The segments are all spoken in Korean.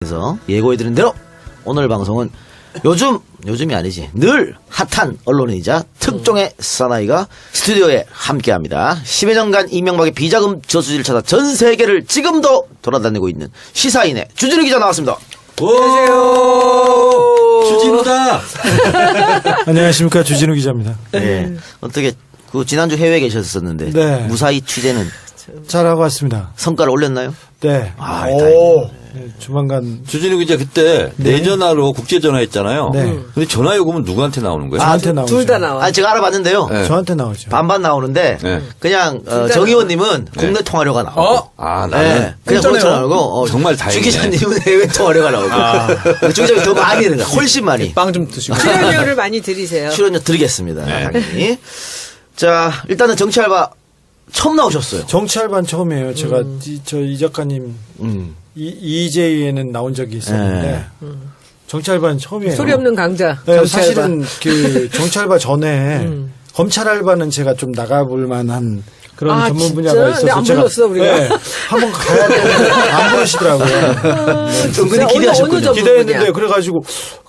그래서 예고해드린 대로 오늘 방송은 요즘이 아니지 늘 핫한 언론인이자 특종의 사나이가 스튜디오에 함께합니다. 10여 년간 이명박의 비자금 저수지를 찾아 전 세계를 지금도 돌아다니고 있는 시사인의 주진우 기자 나왔습니다. 안녕하세요. 주진우다. 안녕하십니까, 주진우 기자입니다. 네. 어떻게 지난주 해외에 계셨었는데 네. 무사히 취재는 잘하고 왔습니다. 성과를 올렸나요? 네. 아, 다행이네. 네, 조만간 주진우 기자 그때 내전화로 국제전화했잖아요. 네. 근데 전화 요금은 누구한테 나오는 거예요? 저한테 나오죠. 둘 다 나와. 아, 제가 알아봤는데요. 네. 저한테 나오죠. 반반 나오는데 네. 그냥 정 의원님은 국내 통화료가 나오고 아, 나는 네. 그냥 그렇죠 나오고 정말 주 다행이네. 기자님은 해외 통화료가 나오고 주 기자님 더 많이 드는 거야. 훨씬 많이. 빵 좀 드시고. 출연료를 많이 들이세요. 출연료 드리겠습니다. 당연히. 자, 일단은 정치 알바 처음 나오셨어요. 정치알반 처음이에요. 제가 이 작가님 이재희에는 나온 적이 있었는데 정치알반 처음이에요. 소리 없는 강자. 네, 정치 알바. 사실은 그 정치알바 전에 검찰알바는 제가 좀 나가볼 만한 그런 아, 전문 진짜? 분야가 있어서 근데 안 제가 불렀어, 우리가. 네, 한번 가야 되는데 안 부르시더라고요. 은근히 어느 기대하셨군요. 전문 기대했는데 분야? 그래가지고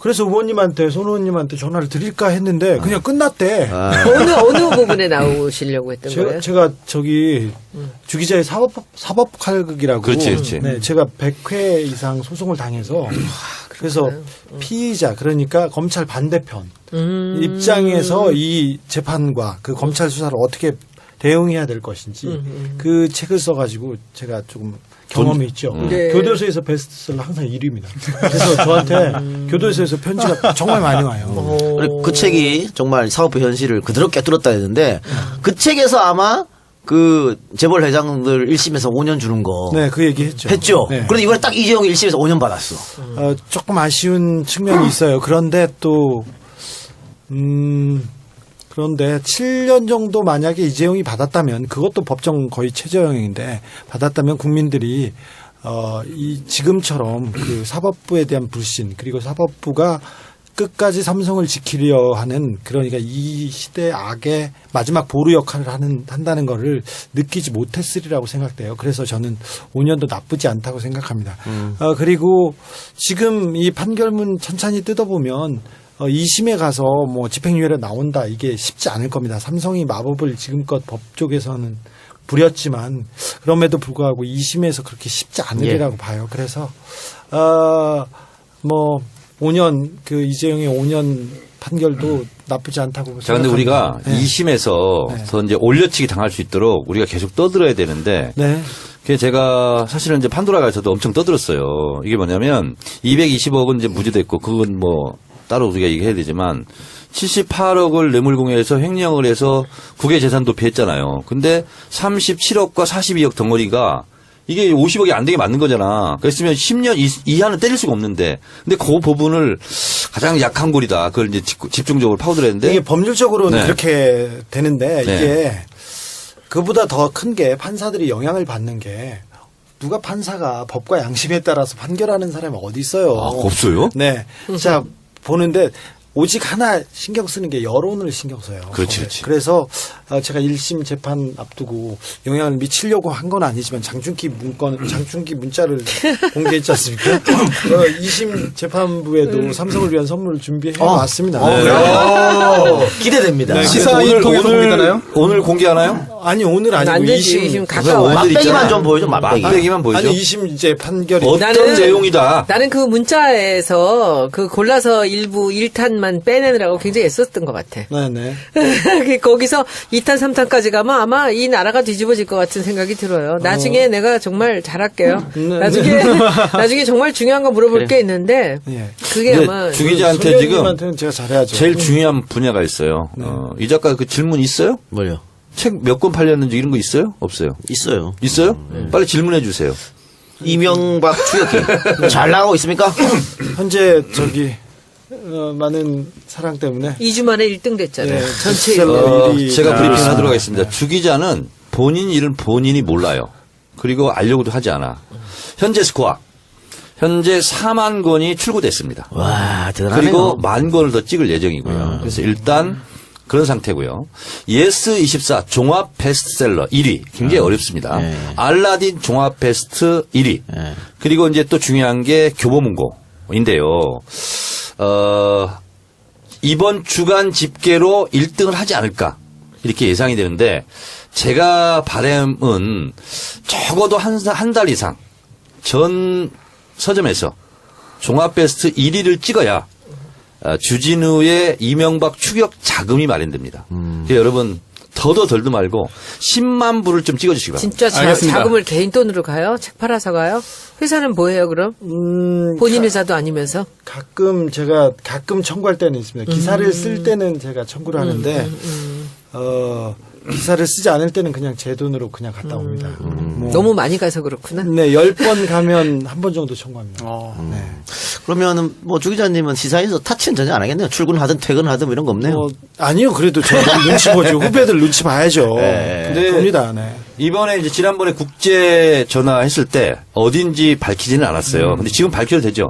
그래서 손 의원님한테 전화를 드릴까 했는데 그냥 끝났대. 어느 부분에 나오시려고 했던 거예요? 제가 저기 주기자의 사법 칼극이라고. 그렇지. 네, 제가 100회 이상 소송을 당해서 그래서 피의자 그러니까 검찰 반대편 입장에서 이 재판과 그 검찰 수사를 어떻게 대응해야 될 것인지 그 책을 써가지고 제가 조금 경험이 있죠. 네. 교도소에서 베스트셀러 항상 1위입니다. 그래서 저한테 교도소에서 편지가 정말 많이 와요. 그리고 그 책이 정말 사법부 현실을 그대로 깨뚫었다 했는데 그 책에서 아마 그 재벌 회장들 1심에서 5년 주는 거 네, 그 얘기 했죠. 네. 그런데 이번에 딱 이재용이 1심에서 5년 받았어. 조금 아쉬운 측면이 있어요. 그런데 또, 그런데 7년 정도 만약에 이재용이 받았다면 그것도 법정 거의 최저형인데 받았다면 국민들이 이 지금처럼 그 사법부에 대한 불신 그리고 사법부가 끝까지 삼성을 지키려 하는 그러니까 이 시대 악의 마지막 보루 역할을 한다는 거를 느끼지 못했으리라고 생각돼요. 그래서 저는 5년도 나쁘지 않다고 생각합니다. 그리고 지금 이 판결문 천천히 뜯어보면 2심에 가서 뭐 집행유예로 나온다 이게 쉽지 않을 겁니다. 삼성이 마법을 지금껏 법 쪽에서는 부렸지만 그럼에도 불구하고 2심에서 그렇게 쉽지 않으리라고 봐요. 그래서 뭐 5년 그 이재용의 5년 판결도 나쁘지 않다고 자, 근데 생각합니다. 우리가 네. 2심에서 더 이제 올려치기 당할 수 있도록 우리가 계속 떠들어야 되는데. 네. 그게 제가 사실은 이제 판도라가서도 엄청 떠들었어요. 이게 뭐냐면 220억은 이제 무죄됐고 그건 뭐 따로 우리가 얘기해야 되지만 78억을 뇌물공여해서 횡령을 해서 국외 재산 도피했잖아요. 근데 37억과 42억 덩어리가 이게 50억이 안 되게 맞는 거잖아. 그랬으면 10년 이하는 때릴 수가 없는데. 근데 그 부분을 가장 약한 골이다. 그걸 이제 집중적으로 파고들었는데. 이게 법률적으로는 네. 그렇게 되는데 네. 이게 그보다 더 큰 게 판사들이 영향을 받는 게 누가 판사가 법과 양심에 따라서 판결하는 사람이 어디 있어요? 아, 없어요? 네. 자, 보는데 오직 하나 신경 쓰는 게 여론을 신경 써요. 그렇지, 그렇지. 그래서 제가 1심 재판 앞두고 영향을 미치려고 한 건 아니지만 장충기 문자를 공개했지 않습니까? 2심 재판부에도 삼성을 위한 선물을 준비해 왔습니다. 기대됩니다. 네. 시사인 통해서 공개되나요? 오늘 공개하나요? 아니 오늘 아니고 안 되지. 2심 지금 가까워. 맛배기만 좀 보여줘. 맛배기. 맛배기만 보여줘. 아니 2심 이제 판결이 어떤 나는- 내용이다. 나는 그 문자에서 그 골라서 일부 1탄만 빼내느라고 굉장히 애썼던 것 같아. 네네. 거기서 2탄, 3탄까지 가면 아마 이 나라가 뒤집어질 것 같은 생각이 들어요. 나중에 내가 정말 잘할게요. 나중에 정말 중요한 거 물어볼 게 있는데 예. 그게 이제 아마 주 기자한테 지금 손님한테는 제가 잘해야죠. 제일 중요한 분야가 있어요. 이 작가 그 질문 있어요? 뭘요? 책 몇 권 팔렸는지 이런 거 있어요? 없어요? 있어요. 있어요? 빨리 질문해 주세요. 이명박 추격기 잘 나가고 있습니까? 현재 저기 많은 사랑 때문에 2주 만에 1등 됐잖아요. 네. 전체 셀러 일이 제가 브리핑 그렇습니다. 하도록 하겠습니다. 주 기자는 본인 일은 본인이 몰라요. 그리고 알려고도 하지 않아. 현재 스코어. 현재 4만 권이 출고됐습니다. 와, 대단하네요. 그리고 1만 권을 더 찍을 예정이고요. 그래서 일단 그런 상태고요. 예스24 종합 베스트셀러 1위. 굉장히 어렵습니다. 네. 알라딘 종합 베스트 1위. 네. 그리고 이제 또 중요한 게 교보문고인데요. 이번 주간 집계로 1등을 하지 않을까. 이렇게 예상이 되는데 제가 바람은 적어도 한 달 이상 전 서점에서 종합 베스트 1위를 찍어야 주진우의 이명박 추격 자금이 마련됩니다. 그래서 여러분 더도 덜도 말고 10만 부를 좀 찍어주시기 바랍니다. 진짜 알겠습니다. 자금을 개인 돈으로 가요? 책 팔아서 가요? 회사는 뭐예요 그럼? 본인 회사도 아니면서? 제가 가끔 청구할 때는 있습니다. 기사를 쓸 때는 제가 청구를 하는데 기사를 쓰지 않을 때는 그냥 제 돈으로 그냥 갔다 옵니다. 뭐, 너무 많이 가서 그렇구나. 네, 10번 가면 한 번 정도 청구합니다. 네. 그러면은 뭐 주 기자님은 시사에서 타치는 전혀 안 하겠네요. 출근하든 퇴근하든 뭐 이런 거 없네요. 아니요, 그래도 제가 눈치 보죠. 후배들 눈치 봐야죠. 네. 봅니다. 네. 이번에 이제 지난번에 국제 전화했을 때 어딘지 밝히지는 않았어요. 근데 지금 밝혀도 되죠?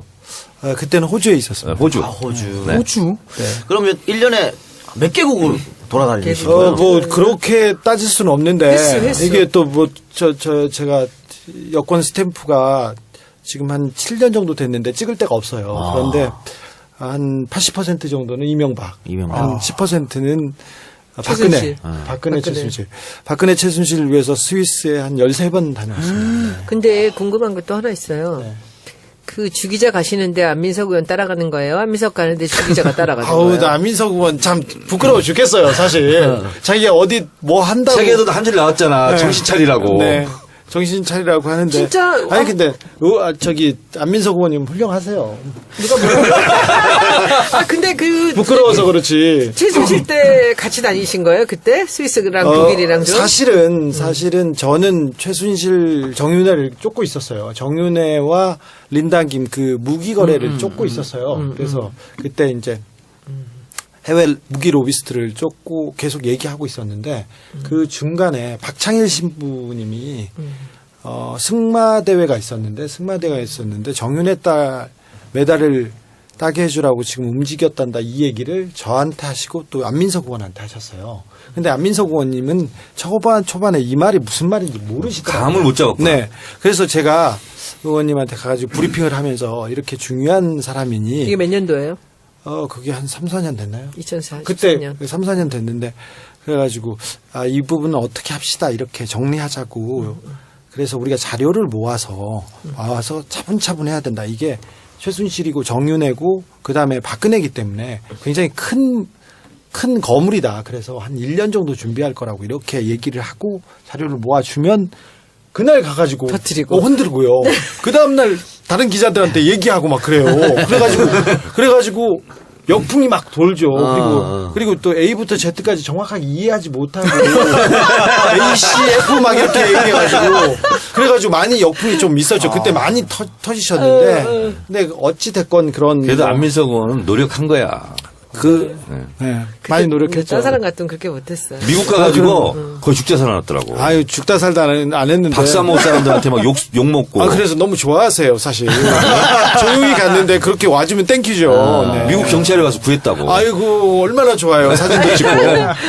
그때는 호주에 있었어요. 호주. 호주. 네. 호주? 네. 그러면 1년에 몇 개국을 돌아다니신 거예요? 뭐 그렇게 따질 수는 없는데 했어. 이게 또 뭐 제가 여권 스탬프가 지금 한 7년 정도 됐는데 찍을 데가 없어요. 그런데 한 80% 정도는 이명박, 한 10%는 박근혜, 최순실. 박근혜 최순실. 박근혜 최순실을 위해서 스위스에 한 13번 다녀왔습니다. 근데 궁금한 것도 하나 있어요. 네. 그 주기자 가시는데 안민석 의원 따라가는 거예요? 안민석 가는데 주기자가 따라가는 아우, 거예요? 나 안민석 의원 참 부끄러워 죽겠어요, 사실. 자기가 어디 뭐 한다고. 책에도 한 줄 나왔잖아. 네. 정신 차리라고. 네. 정신 차리라고 하는데. 진짜, 아니, 근데, 저기, 안민석 의원님 훌륭하세요. 근데 그 부끄러워서 그렇지. 최순실 때 같이 다니신 거예요? 그때 스위스랑 독일이랑 좀? 사실은 저는 최순실 정윤회를 쫓고 있었어요. 정윤회와 린당김 그 무기 거래를 쫓고 있었어요. 그래서 그때 이제 해외 무기 로비스트를 쫓고 계속 얘기하고 있었는데 그 중간에 박창일 신부님이 승마대회가 있었는데 정윤회 딸 메달을 따게 해주라고 지금 움직였단다 이 얘기를 저한테 하시고 또 안민석 의원한테 하셨어요. 근데 안민석 의원님은 초반에 이 말이 무슨 말인지 모르시더라고요. 감을 못 잡았구나. 네. 그래서 제가 의원님한테 가가지고 브리핑을 하면서 이렇게 중요한 사람이니 이게 몇 년도예요? 그게 한 3, 4년 됐나요? 2014년. 그때 3, 4년 됐는데 그래가지고 이 부분은 어떻게 합시다 이렇게 정리하자고 그래서 우리가 자료를 모아서 차분차분 해야 된다. 이게 최순실이고 정윤회고 그다음에 박근혜이기 때문에 굉장히 큰 거물이다. 그래서 한 1년 정도 준비할 거라고 이렇게 얘기를 하고 자료를 모아주면 그날 가가지고 터뜨리고. 흔들고요. 그 다음날 다른 기자들한테 얘기하고 막 그래요. 그래가지고 역풍이 막 돌죠. 그리고 또 A부터 Z까지 정확하게 이해하지 못하고 A, C, F 막 이렇게 얘기해가지고 그래가지고 많이 역풍이 좀 있었죠. 그때 많이 터지셨는데 근데 어찌 됐건 그런 그래도 뭐 안민석 의원은 노력한 거야. 네, 많이 노력했죠. 딴 사람 같으면 그렇게 못했어요. 미국 가가지고 거의 죽자 살아났더라고. 아유 죽다 살다 안 했는데. 박사모 사람들한테 막 욕 먹고. 그래서 너무 좋아하세요, 사실. 조용히 갔는데 그렇게 와주면 땡큐죠. 네. 미국 경찰에 가서 구했다고. 아이고, 얼마나 좋아요. 사진도 찍고.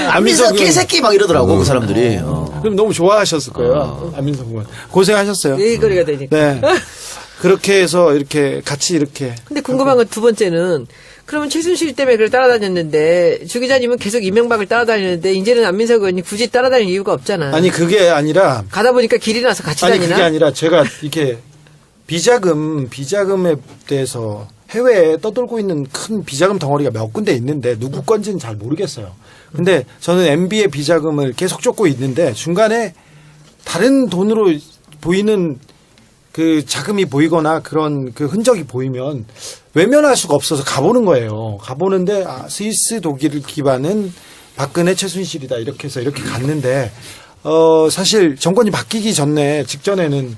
안민석 개새끼 막 이러더라고 그 사람들이. 그럼 너무 좋아하셨을 거예요. 안민석 의원. 고생하셨어요. 일거리가 되니까. 네. 그렇게 해서 이렇게 같이 이렇게. 근데 궁금한 건 두 번째는 그러면 최순실 때문에 그걸 따라다녔는데 주 기자님은 계속 이명박을 따라다녔는데 이제는 안민석 의원이 굳이 따라다닐 이유가 없잖아. 아니, 그게 아니라. 가다 보니까 길이 나서 같이 아니, 다니나? 그게 아니라 제가 이렇게 비자금에 대해서 해외에 떠돌고 있는 큰 비자금 덩어리가 몇 군데 있는데 누구 건지는 잘 모르겠어요. 근데 저는 MB의 비자금을 계속 쫓고 있는데 중간에 다른 돈으로 보이는 그 자금이 보이거나 그런 그 흔적이 보이면 외면할 수가 없어서 가보는 거예요. 가보는데 스위스 독일 기반은 박근혜 최순실이다 이렇게 해서 이렇게 갔는데 사실 정권이 바뀌기 직전에는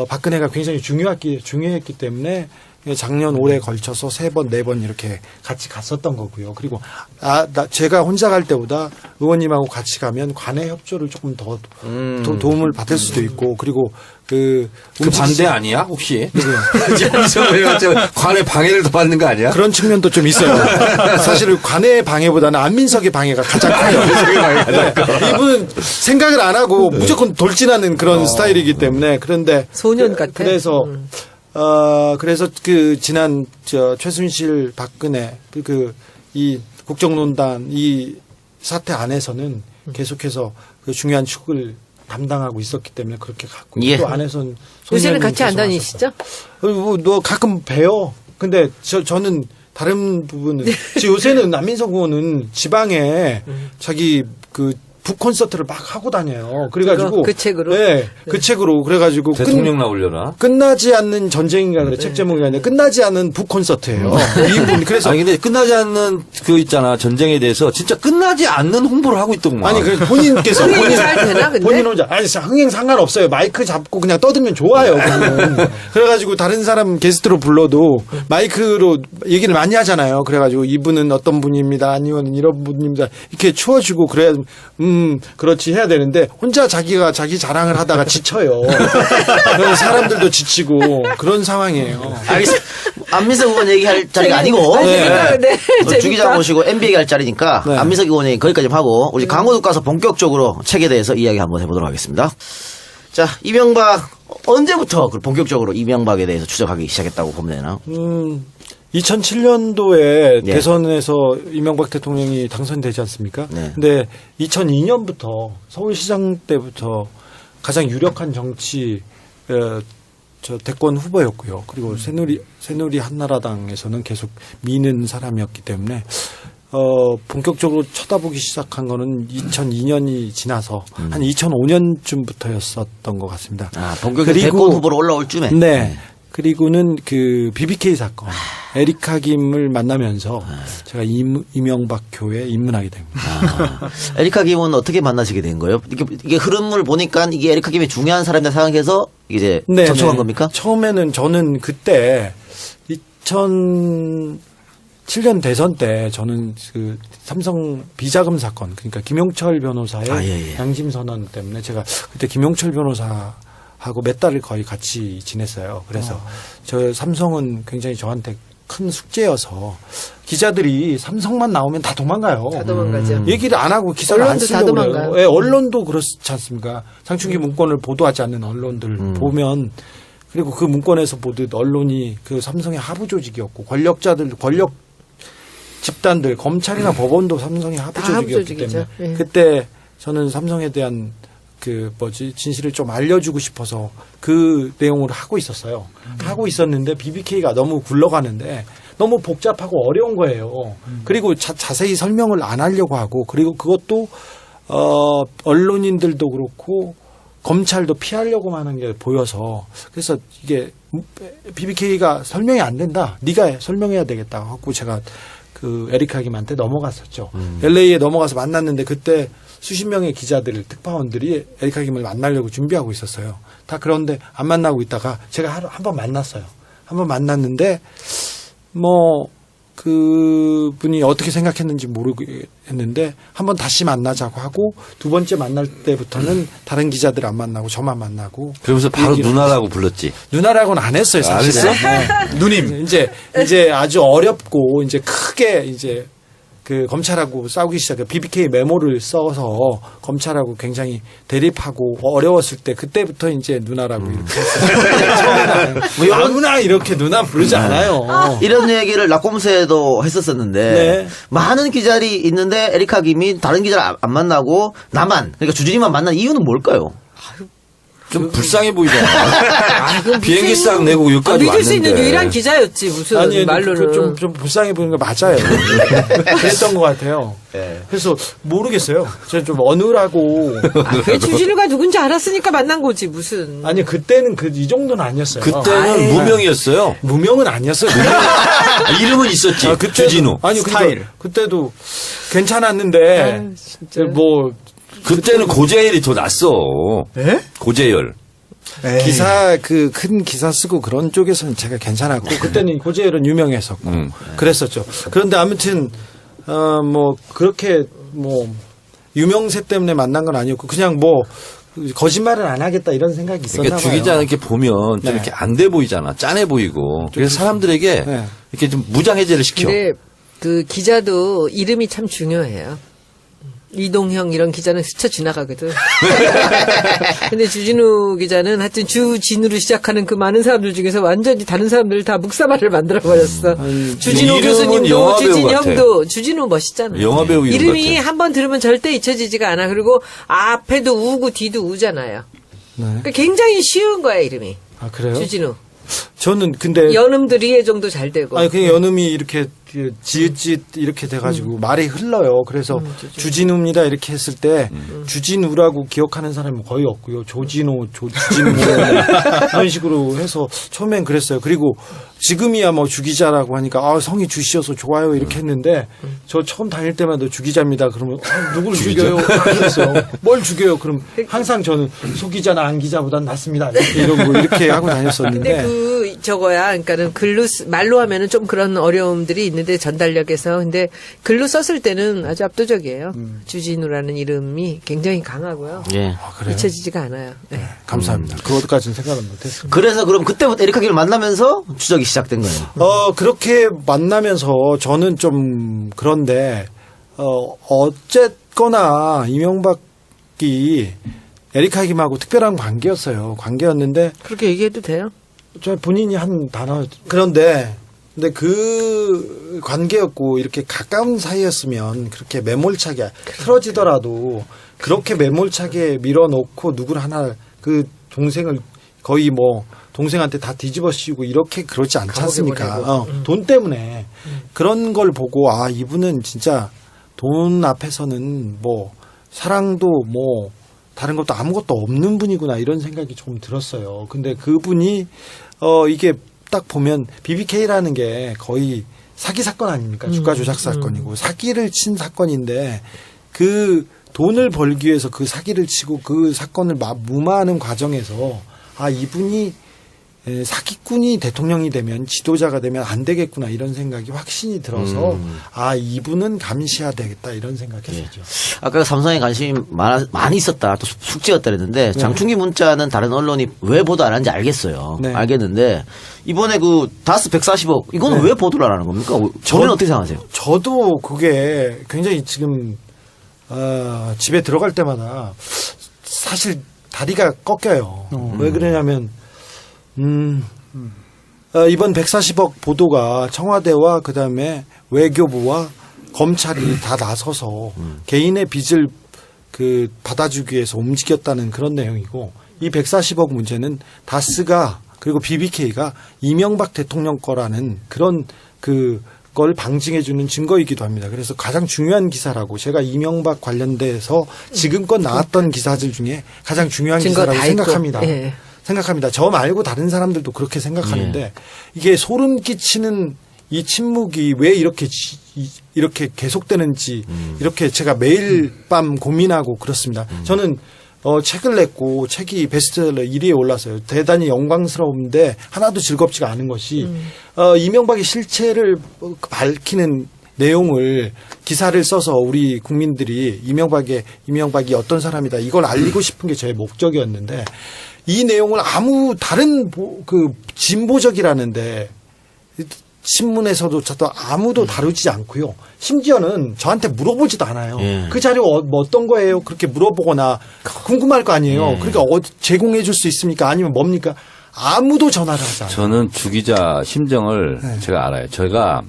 박근혜가 굉장히 중요했기 때문에 작년 올해 걸쳐서 3번, 4번 이렇게 같이 갔었던 거고요. 그리고 제가 혼자 갈 때보다 의원님하고 같이 가면 관내 협조를 조금 더 도움을 받을 수도 있고 그리고 그 반대 아니야 혹시? 관의 방해를 더 받는 거 아니야? 그런 측면도 좀 있어요. 사실 관의 방해보다는 안민석의 방해가 가장 커요. 네. 이분은 생각을 안 하고 무조건 돌진하는 그런 스타일이기 때문에 그런데 소년 같아. 그래서 그래서 그 지난 최순실 박근혜 이 국정농단 이 사태 안에서는 계속해서 그 중요한 축을 담당하고 있었기 때문에 그렇게 갔고 예. 또 안에서는 요새는 같이 안 다니시죠? 너 가끔 봬요. 근데 저는 다른 부분은 요새는 안민석 의원은 지방에 자기 그 북 콘서트를 막 하고 다녀요. 그래가지고 그 책으로? 네, 그 책으로 그래가지고 대통령 나오려나? 끝나지 않는 전쟁인가 그래 책 제목이 아니라 끝나지 않는 북 콘서트예요. 이분 그래서 아니 근데 끝나지 않는 그 있잖아 전쟁에 대해서 진짜 끝나지 않는 홍보를 하고 있더구만. 아니 그 본인께서 흥행이 잘 되나 근데? 본인 혼자 아니 흥행 상관없어요. 마이크 잡고 그냥 떠들면 좋아요. 그러면. 그래가지고 다른 사람 게스트로 불러도 마이크로 얘기를 많이 하잖아요. 그래가지고 이분은 어떤 분입니다. 아니면 이런 분입니다. 이렇게 추워주고 그래야 그렇지 해야 되는데 혼자 자기가 자기 자랑을 하다가 지쳐요. 그래서 사람들도 지치고 그런 상황이에요. 알겠습니다. 안민석 의원 얘기할 자리가 아니고 재밌다, 근데. 주 기자 모시고 MB 얘기할 자리니까 네. 안민석 의원 얘기 거기까지 하고 우리 광고 듣고 가서 본격적으로 책에 대해서 이야기 한번 해보도록 하겠습니다. 자, 이명박 언제부터 본격적으로 이명박에 대해서 추적하기 시작했다고 보면 되나? 2007년도에 예. 대선에서 이명박 대통령이 당선되지 않습니까? 네. 근데 2002년부터 서울시장 때부터 가장 유력한 정치 대권 후보였고요. 그리고 새누리 한나라당에서는 계속 미는 사람이었기 때문에 본격적으로 쳐다보기 시작한 거는 2002년이 지나서 한 2005년쯤부터였었던 것 같습니다. 아, 본격적으로 대권 후보로 올라올 쯤에. 네. 그리고는 그 BBK 사건, 에리카 김을 만나면서 제가 이명박 교회에 입문하게 됩니다. 에리카 김은 어떻게 만나시게 된 거예요? 이게 흐름을 보니까 이게 에리카 김이 중요한 사람이다 생각해서 이제 네, 접촉한 네. 겁니까? 처음에는 저는 그때 2007년 대선 때 저는 그 삼성 비자금 사건, 그러니까 김용철 변호사의 예. 양심 선언 때문에 제가 그때 김용철 변호사하고 몇 달을 거의 같이 지냈어요. 그래서 저 삼성은 굉장히 저한테 큰 숙제여서 기자들이 삼성만 나오면 다 도망가요. 다 도망가죠. 얘기를 안 하고 기사를 안 언론도 다 쓰려고 도망가요. 그래요. 예, 언론도 그렇지 않습니까? 장충기 문건을 보도하지 않는 언론들 보면 그리고 그 문건에서 보듯 언론이 그 삼성의 하부 조직이었고 권력 집단들 검찰이나 법원도 삼성의 하부 다 하부 조직이었기 조직이죠. 때문에 예. 그때 저는 삼성에 대한 진실을 좀 알려주고 싶어서 그 내용을 하고 있었어요. 하고 있었는데 BBK가 너무 굴러가는데 너무 복잡하고 어려운 거예요. 그리고 자세히 설명을 안 하려고 하고 그리고 그것도 언론인들도 그렇고 검찰도 피하려고만 하는 게 보여서 그래서 이게 BBK가 설명이 안 된다. 네가 설명해야 되겠다 하고 제가 그 에리카 김한테 넘어갔었죠. LA에 넘어가서 만났는데 그때 수십 명의 기자들, 특파원들이 에리카 김을 만나려고 준비하고 있었어요. 다 그런데 안 만나고 있다가 제가 한 번 만났어요. 한 번 만났는데 그분이 어떻게 생각했는지 모르겠는데 한 번 다시 만나자고 하고 두 번째 만날 때부터는 다른 기자들 안 만나고 저만 만나고 그러면서 바로 얘기를- 누나라고 불렀지. 누나라고는 안 했어요, 사실. 안 했어? 누님. 이제 아주 어렵고 이제 크게 이제 그 검찰하고 싸우기 시작해 BBK 메모를 써서 검찰하고 굉장히 대립하고 어려웠을 때 그때부터 이제 누나라고 이렇게 했어요. 뭐 이런- 아무나 이렇게 누나 부르지 않아요. 이런 얘기를 낙곰새도 했었었는데 네. 많은 기자들이 있는데 에리카 김이 다른 기자를 안 만나고 나만 그러니까 주진이만 만난 이유는 뭘까요? 좀 불쌍해 보이잖아. 비행기 싹 내고 여기까지 믿을 수 있는 왔는데. 유일한 기자였지 무슨 아니, 말로는. 좀 불쌍해 보이는 거 맞아요. 그랬던 것 같아요. 그래서 모르겠어요. 제가 좀 어눌하고. 그게 주진우가 누군지 알았으니까 만난 거지 무슨. 아니, 그때는 이 정도는 아니었어요. 그때는 무명이었어요. 무명은 아니었어요. 이름은 있었지. 그때도- 주진우. 아니, 그때도 괜찮았는데, 아유, 진짜. 그때는 고재열이 더 낫어. 예? 고재열. 기사, 큰 기사 쓰고 그런 쪽에서는 제가 괜찮았고, 그때는 고재열은 유명했었고, 그랬었죠. 그런데 아무튼, 그렇게, 유명세 때문에 만난 건 아니었고, 그냥 거짓말은 안 하겠다 이런 생각이 있었나 그러니까 봐요. 주 기자는 이렇게 보면 좀 네. 이렇게 안 돼 보이잖아. 짠해 보이고. 그래서 사람들에게 네. 이렇게 좀 무장해제를 시켜. 근데 그 기자도 이름이 참 중요해요. 이동형 이런 기자는 스쳐 지나가거든. 근데 주진우 기자는 하여튼 주진우로 시작하는 그 많은 사람들 중에서 완전히 다른 사람들 다 묵사발을 만들어버렸어. 주진우 이름은 교수님도 영화배우 주진형도 주진우 멋있잖아. 영화배우 이름 이름이 같아. 한 번 들으면 절대 잊혀지지가 않아. 그리고 앞에도 우고 뒤도 우잖아요. 네. 그러니까 굉장히 쉬운 거야 이름이. 아 그래요? 주진우. 저는 근데 연음들 이해정도 잘 되고. 아니 그냥 연음이 이렇게 지읒지읒 이렇게 돼가지고 말이 흘러요. 그래서 주진우입니다 이렇게 했을 때 주진우라고 기억하는 사람은 거의 없고요. 조진우, 조진우 이런 식으로 해서 처음엔 그랬어요. 그리고 지금이야 뭐 주기자라고 하니까 아 성이 주시어서 좋아요 이렇게 했는데 저 처음 다닐 때마다 주기자입니다. 그러면 아, 누구를 죽여요? 그랬어요. 뭘 죽여요? 그럼 항상 저는 소기자나 안기자보단 낫습니다. 이렇게 하고 다녔었는데. 근데 그 저거야. 그러니까는 말로 하면은 좀 그런 어려움들이 있는데 전달력에서 근데 글로 썼을 때는 아주 압도적이에요. 주진우라는 이름이 굉장히 강하고요. 예. 아, 그래요? 잊혀지지가 않아요. 네. 감사합니다. 그것까지는 생각은 못했습니다. 그래서 그럼 그때부터 에리카 기를 만나면서 추적이 시작된 거예요. 그렇게 만나면서 저는 좀 그런데, 어쨌거나 이명박이 에리카 김하고 특별한 관계였어요. 관계였는데, 그렇게 얘기해도 돼요? 저 본인이 한 단어. 그런데, 근데 그 관계였고 이렇게 가까운 사이였으면 그렇게 매몰차게 틀어지더라도 그렇게 매몰차게 밀어놓고 누구를 하나 그 동생을 거의 뭐 동생한테 다 뒤집어 씌우고 이렇게 그렇지 않지 않습니까? 돈 때문에 그런 걸 보고 아 이분은 진짜 돈 앞에서는 뭐 사랑도 뭐 다른 것도 아무것도 없는 분이구나 이런 생각이 조금 들었어요. 근데 그분이 이게 딱 보면 BBK라는 게 거의 사기 사건 아닙니까? 주가 조작 사건이고 사기를 친 사건인데 그 돈을 벌기 위해서 그 사기를 치고 그 사건을 무마하는 과정에서 아 이분이 사기꾼이 대통령이 되면 지도자가 되면 안 되겠구나 이런 생각이 확신이 들어서 아 이분은 감시해야 되겠다 이런 생각했었죠. 아까 삼성에 관심이 많이 있었다. 또 숙제였다 그랬는데 장충기 문자는 다른 언론이 왜 보도 안 하는지 알겠어요. 네. 알겠는데 이번에 그 다스 140억 이거는 왜 보도를 안 하는 겁니까? 저는 어떻게 생각하세요? 저도 그게 굉장히 지금 집에 들어갈 때마다 사실 다리가 꺾여요. 왜 그러냐면 이번 140억 보도가 청와대와 그다음에 외교부와 검찰이 다 나서서 개인의 빚을 그 받아주기 위해서 움직였다는 그런 내용이고 이 140억 문제는 다스가 그리고 BBK가 이명박 대통령 거라는 그런 그걸 방증해주는 증거이기도 합니다. 그래서 가장 중요한 기사라고 제가 이명박 관련돼서 지금껏 나왔던 기사들 중에 가장 중요한 증거 기사라고 다 생각합니다. 있고. 예. 생각합니다. 저 말고 다른 사람들도 그렇게 생각하는데 이게 소름 끼치는 이 침묵이 왜 이렇게 계속되는지 이렇게 제가 매일 밤 고민하고 그렇습니다. 저는 책을 냈고 책이 베스트셀러 1위에 올랐어요. 대단히 영광스러운데 하나도 즐겁지가 않은 것이 이명박의 실체를 밝히는 내용을 기사를 써서 우리 국민들이 이명박이 어떤 사람이다 이걸 알리고 싶은 게 제 목적이었는데 이 내용을 아무 다른 그 진보적이라는데 신문에서도 저도 아무도 다루지 않고요. 심지어는 저한테 물어보지도 않아요. 예. 그 자료 뭐 어떤 거예요? 그렇게 물어보거나 궁금할 거 아니에요. 그러니까 제공해 줄 수 있습니까? 아니면 뭡니까? 아무도 전화를 하지 않아요. 저는 주 기자 심정을 제가 알아요. 제가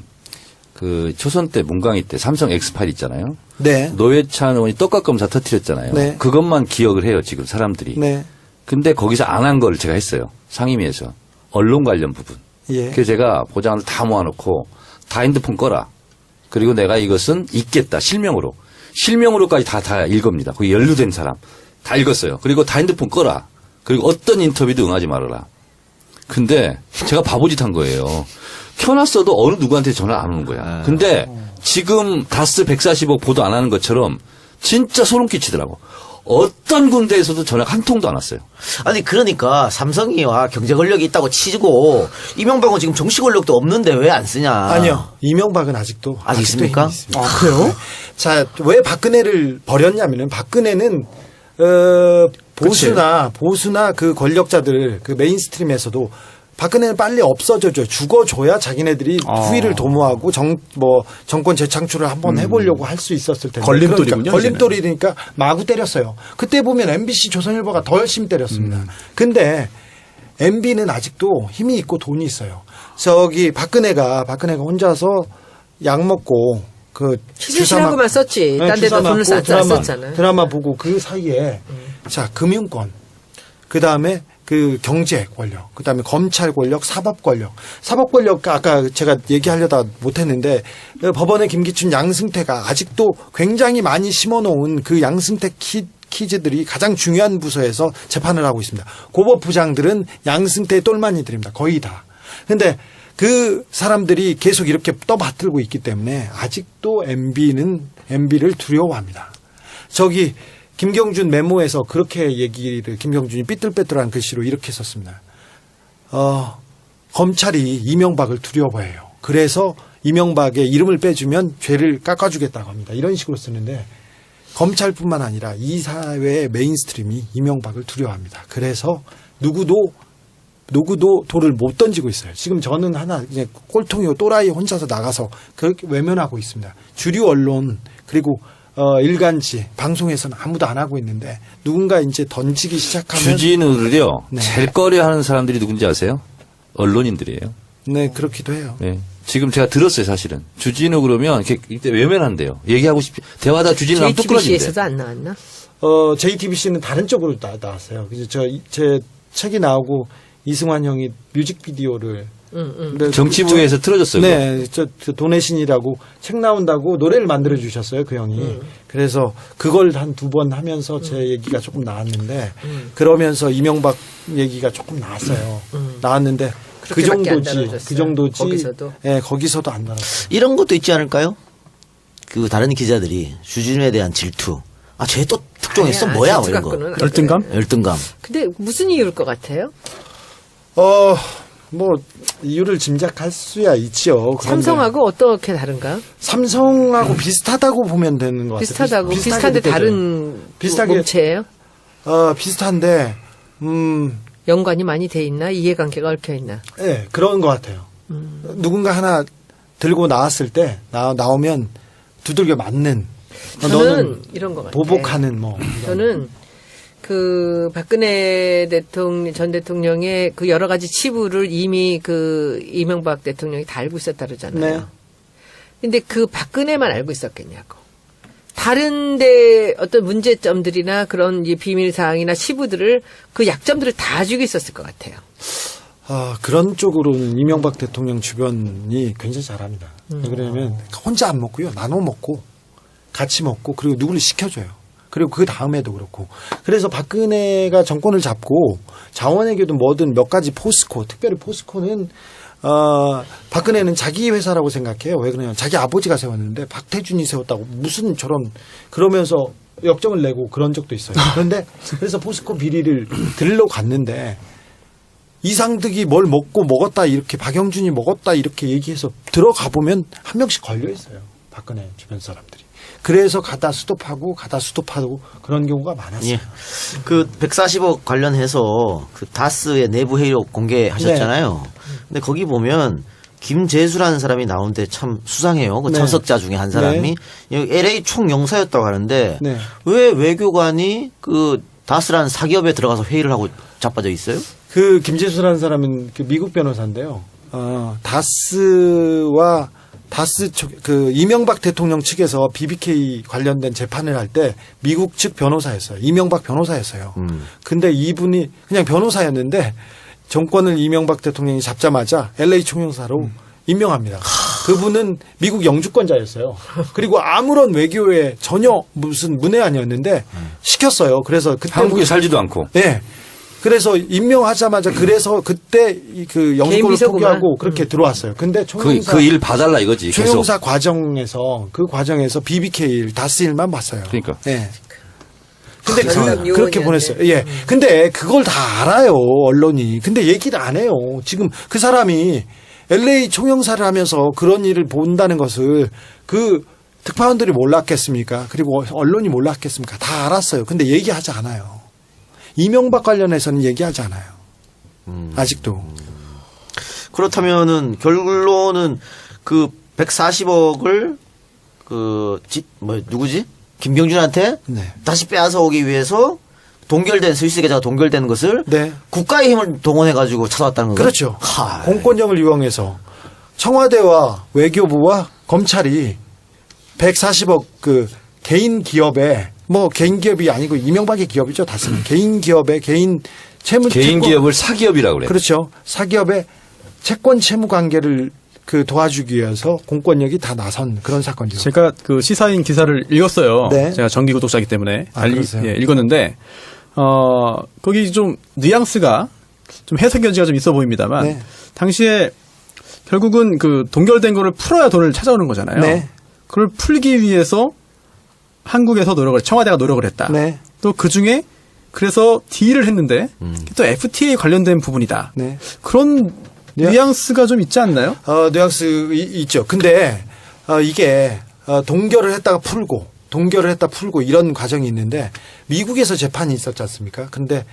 그 초선 때 문광희 때 삼성 엑스파일 있잖아요. 네. 노회찬 의원이 떡값검사 터뜨렸잖아요. 네. 그것만 기억을 해요. 지금 사람들이. 네. 근데 거기서 안 한 걸 제가 했어요. 상임위에서. 언론 관련 부분. 예. 그래서 제가 보장을 다 모아놓고 다 핸드폰 꺼라. 그리고 내가 이것은 읽겠다. 실명으로. 실명으로까지 다 읽읍니다. 거기 연루된 사람. 다 읽었어요. 그리고 다 핸드폰 꺼라. 그리고 어떤 인터뷰도 응하지 말아라. 근데 제가 바보짓 한 거예요. 켜놨어도 어느 누구한테 전화 안 오는 거야. 근데 지금 다스 140억 보도 안 하는 것처럼 진짜 소름 끼치더라고. 어떤 군대에서도 전화가 한 통도 안 왔어요. 아니 그러니까 삼성이와 경제 권력이 있다고 치고 이명박은 지금 정치 권력도 없는데 왜 안 쓰냐? 아니요. 이명박은 아직도 있습니까? 힘이 있습니다. 그래요? 자, 왜 박근혜를 버렸냐면은 박근혜는 보수나 그 권력자들 그 메인스트림에서도 박근혜는 빨리 없어져줘 죽어줘야 자기네들이 후위를 도모하고 정권 재창출을 한번 해보려고 할 수 있었을 텐데 걸림돌이군요, 그러니까 걸림돌이니까 마구 때렸어요. 그때 보면 MBC 조선일보가 더 열심히 때렸습니다. 근데 MB는 아직도 힘이 있고 돈이 있어요. 저기 박근혜가 혼자서 약 먹고 그 희생하고만 썼지. 딴 데다 돈을 안 썼잖아요. 드라마 보고 그 사이에 자 금융권, 그 다음에 그 경제 권력, 그 다음에 검찰 권력, 사법 권력. 사법 권력 아까 제가 얘기하려다 못했는데 법원의 김기춘, 양승태가 아직도 굉장히 많이 심어놓은 그 양승태 키즈들이 가장 중요한 부서에서 재판을 하고 있습니다. 고법부장들은 양승태의 똘마니들입니다. 거의 다. 근데 그 사람들이 계속 이렇게 떠받들고 있기 때문에 아직도 MB를 두려워합니다. 저기 김경준 메모에서 그렇게 김경준이 삐뚤빼뚤한 글씨로 이렇게 썼습니다. 검찰이 이명박을 두려워해요. 그래서 이명박의 이름을 빼주면 죄를 깎아주겠다고 합니다. 이런 식으로 쓰는데 검찰뿐만 아니라 이 사회의 메인스트림이 이명박을 두려워합니다. 그래서 누구도 돌을 못 던지고 있어요. 지금 저는 하나 이제 꼴통이고 또라이 혼자서 나가서 그렇게 외면하고 있습니다. 주류 언론 그리고 일간지 방송에서는 아무도 안 하고 있는데 누군가 이제 던지기 시작하면 주진우를요 네. 제일 꺼려하는 사람들이 누군지 아세요? 언론인들이에요. 네 그렇기도 해요. 네. 지금 제가 들었어요 사실은. 주진우 그러면 이렇게 외면한대요. 얘기하고 싶지 대화다 주진우랑 뚝 끊어진대. JTBC에서도 안 나왔나? JTBC는 다른 쪽으로 나왔어요. 그래서 제 책이 나오고 이승환 형이 뮤직비디오를 정치부에서 틀어줬어요. 네, 저 도내신이라고 책 나온다고 노래를 만들어 주셨어요, 그 형이. 그래서 그걸 한 2번 하면서 제 얘기가 조금 나왔는데 그러면서 이명박 얘기가 조금 나왔어요. 나왔는데 그 정도지. 거기서도. 네, 거기서도 안 나왔어요. 이런 것도 있지 않을까요? 그 다른 기자들이 주진우에 대한 질투. 아, 쟤 또 특종했어? 아니야, 뭐야? 질투 이런 거. 갖고는 안 열등감? 돼. 열등감. 근데 무슨 이유일 것 같아요? 뭐 이유를 짐작할 수야 있지요. 그런데 삼성하고 어떻게 다른가? 삼성하고 비슷하다고 보면 되는 것 같아요. 비슷하다고 비슷하게 비슷한데 느껴져요. 다른 비슷하게 몸체예요? 비슷한데 연관이 많이 돼 있나? 이해관계가 얽혀 있나? 네, 그런 것 같아요. 누군가 하나 들고 나왔을 때 나오면 두들겨 맞는. 저는 너는 이런 것 같아요. 보복하는 뭐. 저는 그 박근혜 전 대통령의 그 여러 가지 치부를 이미 그 이명박 대통령이 다 알고 있었다 그러잖아요. 네. 근데 그 박근혜만 알고 있었겠냐고. 다른데 어떤 문제점들이나 그런 이 비밀 사항이나 치부들을 그 약점들을 다 쥐고 있었을 것 같아요. 그런 쪽으로는 이명박 대통령 주변이 굉장히 잘합니다. 왜 그러냐면 혼자 안 먹고요. 나눠 먹고 같이 먹고 그리고 누구를 시켜줘요. 그리고 그 다음에도 그렇고. 그래서 박근혜가 정권을 잡고 자원외교든 뭐든 몇 가지 포스코, 특별히 포스코는 박근혜는 자기 회사라고 생각해요. 왜 그러냐면 자기 아버지가 세웠는데 박태준이 세웠다고 무슨 저런 그러면서 역정을 내고 그런 적도 있어요. 그런데 그래서 포스코 비리를 들러 갔는데 이상득이 뭘 먹었다 이렇게 박영준이 먹었다 이렇게 얘기해서 들어가 보면 한 명씩 걸려 있어요. 박근혜 주변 사람들이. 그래서 가다 스톱하고 그런 경우가 많았어요. 예. 그 140억 관련해서 그 다스의 내부 회의록 공개하셨잖아요. 근데 거기 보면 김재수라는 사람이 나오는데 참 수상해요. 그 네. 참석자 중에 한 사람이 LA 총영사였다고 하는데 네. 왜 외교관이 그 다스라는 사기업에 들어가서 회의를 하고 자빠져 있어요? 그 김재수라는 사람은 그 미국 변호사인데요. 다스 쪽, 그 이명박 대통령 측에서 BBK 관련된 재판을 할 때 미국 측 변호사였어요. 이명박 변호사였어요. 근데 이분이 그냥 변호사였는데 정권을 이명박 대통령이 잡자마자 LA 총영사로 임명합니다. 그분은 미국 영주권자였어요. 그리고 아무런 외교에 전혀 무슨 문외한이었는데 시켰어요. 그래서 그때 한국에 살지도 않고. 네. 그래서 임명하자마자 그래서 그때 그 영주권을 비서구만. 포기하고 그렇게 들어왔어요. 근데 총영사 그 일 봐달라 이거지. 계속. 총영사 과정에서 BBK 일, 다스 일만 봤어요. 그러니까. 네. 근데 요원이었네. 그렇게 보냈어요. 예. 근데 그걸 다 알아요, 언론이. 근데 얘기를 안 해요. 지금 그 사람이 LA 총영사를 하면서 그런 일을 본다는 것을 그 특파원들이 몰랐겠습니까? 그리고 언론이 몰랐겠습니까? 다 알았어요. 근데 얘기하지 않아요. 이명박 관련해서는 얘기하지 않아요. 아직도. 그렇다면은 결론은 그 140억을 누구지? 김경준한테 네. 다시 빼앗아 오기 위해서 동결된 스위스 계좌가 동결되는 것을 네. 국가의 힘을 동원해 가지고 찾아왔다는 거죠. 그렇죠. 하, 공권력을 이용해서 청와대와 외교부와 검찰이 140억 그 개인 기업에 뭐 개인 기업이 아니고 이명박의 기업이죠. 다스는 개인 기업에 개인 채무 개인 채권- 기업을 사기업이라고 그래요. 그렇죠. 사기업의 채권 채무 관계를 그 도와주기 위해서 공권력이 다 나선 그런 사건이죠. 제가 그 시사인 기사를 읽었어요. 네. 제가 정기 구독자이기 때문에 그러세요? 예, 읽었는데 거기 좀 뉘앙스가 좀 해석 여지가 좀 있어 보입니다만 네. 당시에 결국은 그 동결된 거를 풀어야 돈을 찾아오는 거잖아요. 네. 그걸 풀기 위해서 한국에서 청와대가 노력을 했다. 네. 또 그 중에 그래서 딜을 했는데 또 FTA 관련된 부분이다. 네. 그런 네. 뉘앙스가 좀 있지 않나요? 뉘앙스 있죠. 근데 이게 동결을 했다가 풀고 이런 과정이 있는데 미국에서 재판이 있었지 않습니까? 근데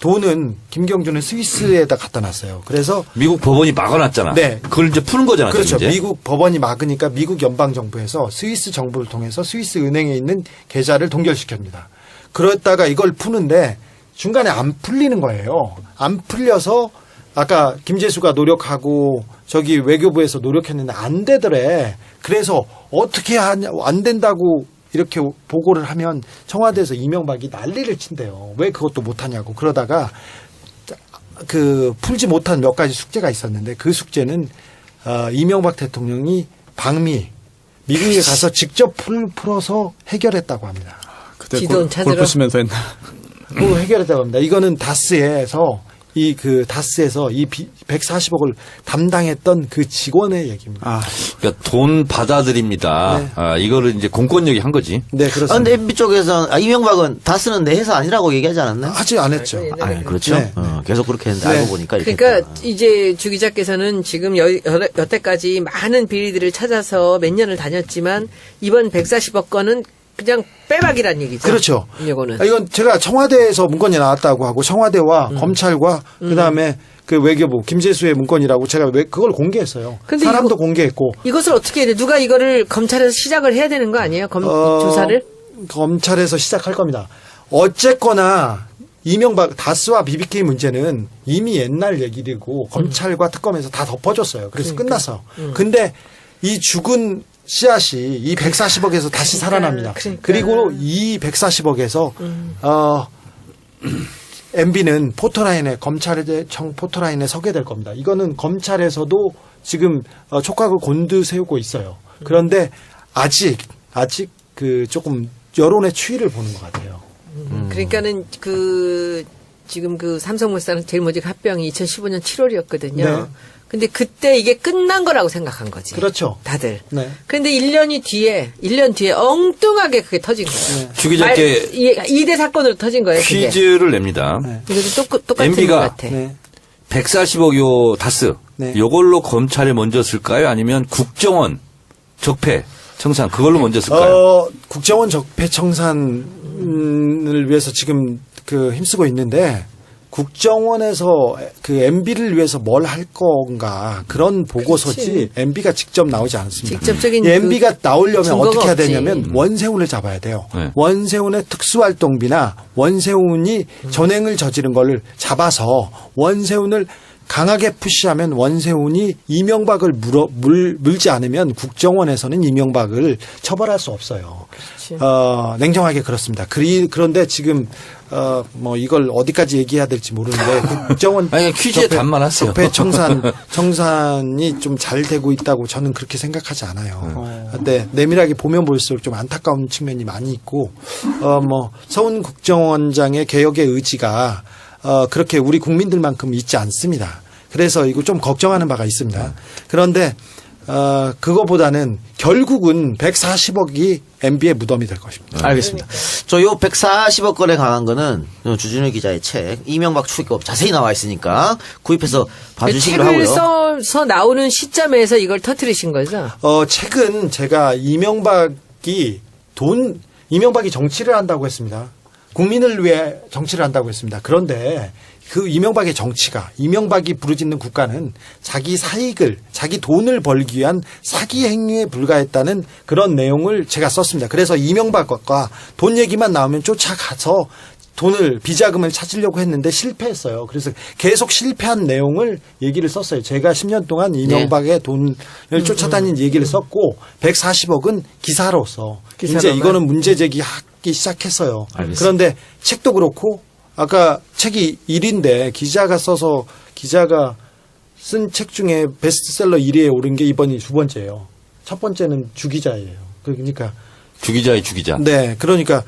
돈은 김경준은 스위스에다 갖다 놨어요. 그래서 미국 법원이 막아놨잖아. 네. 그걸 이제 푸는 거잖아. 그렇죠. 지금 이제. 미국 법원이 막으니까 미국 연방정부에서 스위스 정부를 통해서 스위스 은행에 있는 계좌를 동결시킵니다. 그랬다가 이걸 푸는데 중간에 안 풀리는 거예요. 안 풀려서 아까 김재수가 노력하고 저기 외교부에서 노력했는데 안 되더래. 그래서 어떻게 하냐, 안 된다고 이렇게 보고를 하면 청와대에서 이명박이 난리를 친대요. 왜 그것도 못하냐고. 그러다가 그 풀지 못한 몇 가지 숙제가 있었는데 그 숙제는 이명박 대통령이 미국에 가서 직접 풀어서 해결했다고 합니다. 그때 지돈 찾으러? 골프 치면서 했나? 그거 해결했다고 합니다. 이거는 다스에서 이 140억을 담당했던 그 직원의 얘기입니다. 아, 그러니까 돈 받아들입니다. 네. 이거를 이제 공권력이 한 거지. 네, 아, 그렇습니다. 근데 MB 쪽에서 이명박은 다스는 내 회사 아니라고 얘기하지 않았나요? 하지 안 했죠. 아, 그렇죠. 네. 계속 그렇게 했는데 네. 알고 보니까 이렇게 그러니까 했구나. 이제 주 기자께서는 지금 여태까지 많은 비리들을 찾아서 몇 년을 다녔지만 이번 140억 건은 그냥 빼박이란 얘기죠. 그렇죠. 이거는. 이건 제가 청와대에서 문건이 나왔다고 하고 청와대와 검찰과 그다음에 그 외교부 김재수의 문건이라고 제가 그걸 공개했어요. 근데 사람도 이거- 공개했고 이것을 어떻게 해야 돼? 누가 이거를 검찰에서 시작을 해야 되는 거 아니에요? 조사를? 검찰에서 시작할 겁니다. 어쨌거나 이명박 다스와 BBK 문제는 이미 옛날 얘기되고 검찰과 특검에서 다 덮어줬어요. 그래서 끝났어. 근데 이 죽은 씨앗이 이 140억에서 다시 살아납니다. 그러니까. 그리고 이 140억에서 MB는 포토라인에 검찰의 포토라인에 서게 될 겁니다. 이거는 검찰에서도 지금 촉각을 곤두세우고 있어요. 그런데 아직 그 조금 여론의 추이를 보는 것 같아요. 그러니까는 지금 그 삼성물산은 제일 먼저 합병이 2015년 7월이었거든요. 네. 근데 그때 이게 끝난 거라고 생각한 거지. 그렇죠. 다들. 네. 근데 1년 뒤에 엉뚱하게 그게 터진 거예요. 주기자께 2대 사건으로 터진 거예요. 그게. 퀴즈를 냅니다. 네. 이것도 똑같은 MB가 것 같아. 네. 140억 요 다스. 네. 요걸로 검찰에 먼저 쓸까요? 아니면 국정원 적폐 청산 그걸로 먼저 쓸까요? 국정원 적폐 청산을 위해서 지금 힘쓰고 있는데 국정원에서 그 MB를 위해서 뭘 할 건가 그런 보고서지 MB가 직접 나오지 않습니다. 직접적인 MB가 나오려면 증거가 어떻게 해야 없지. 되냐면 원세훈을 잡아야 돼요. 네. 원세훈의 특수활동비나 원세훈이 전횡을 저지른 거를 잡아서 원세훈을 강하게 푸시하면 원세훈이 이명박을 물지 않으면 국정원에서는 이명박을 처벌할 수 없어요. 냉정하게 그렇습니다. 그런데 지금 뭐 이걸 어디까지 얘기해야 될지 모르는데 국정원 아니, 퀴즈에 답만 하세요. 적폐 청산이 좀 잘 되고 있다고 저는 그렇게 생각하지 않아요. 근데 내밀하게 보면 볼수록 좀 안타까운 측면이 많이 있고 뭐 서훈 국정원장의 개혁의 의지가 그렇게 우리 국민들만큼 있지 않습니다. 그래서 이거 좀 걱정하는 바가 있습니다. 그런데 그거보다는 결국은 140억이 MB의 무덤이 될 것입니다. 알겠습니다. 저 요 140억 건에 관한 거는 주진우 기자의 책 이명박 추기법 자세히 나와 있으니까 구입해서 봐주시기로 책을 하고요. 써서 나오는 시점에서 이걸 터뜨리신 거죠? 책은 제가 이명박이 정치를 한다고 했습니다. 국민을 위해 정치를 한다고 했습니다. 그런데 그 이명박의 정치가 이명박이 부르짖는 국가는 자기 사익을 자기 돈을 벌기 위한 사기 행위에 불과했다는 그런 내용을 제가 썼습니다. 그래서 이명박과 돈 얘기만 나오면 쫓아가서 돈을 비자금을 찾으려고 했는데 실패했어요. 그래서 계속 실패한 내용을 얘기를 썼어요. 제가 10년 동안 이명박의 돈을 쫓아다닌 얘기를 썼고 140억은 기사로서 이제 기사로만. 이거는 문제 제기하기 시작했어요. 알겠습니다. 그런데 책도 그렇고 아까 책이 1위인데 기자가 쓴 책 중에 베스트셀러 1위에 오른 게 이번이 두 번째예요. 첫 번째는 주기자예요. 그러니까 주기자의 주기자. 네, 그러니까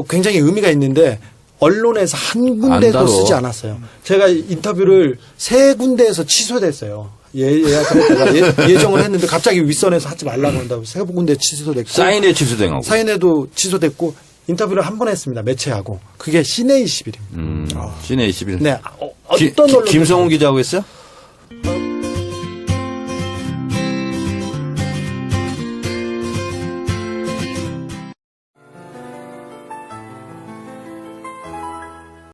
굉장히 의미가 있는데 언론에서 한 군데도 안 다뤄. 쓰지 않았어요. 제가 인터뷰를 3군데에서 취소됐어요. 예정을 했는데 갑자기 윗선에서 하지 말라고 한다고 3군데 취소됐고 사인회 취소된 거고. 사인회도 취소됐고 인터뷰를 한 번 했습니다. 매체하고. 그게 시내 21입니다. 시내 21. 네. 어떤 언론 김성훈 기자하고 했어요?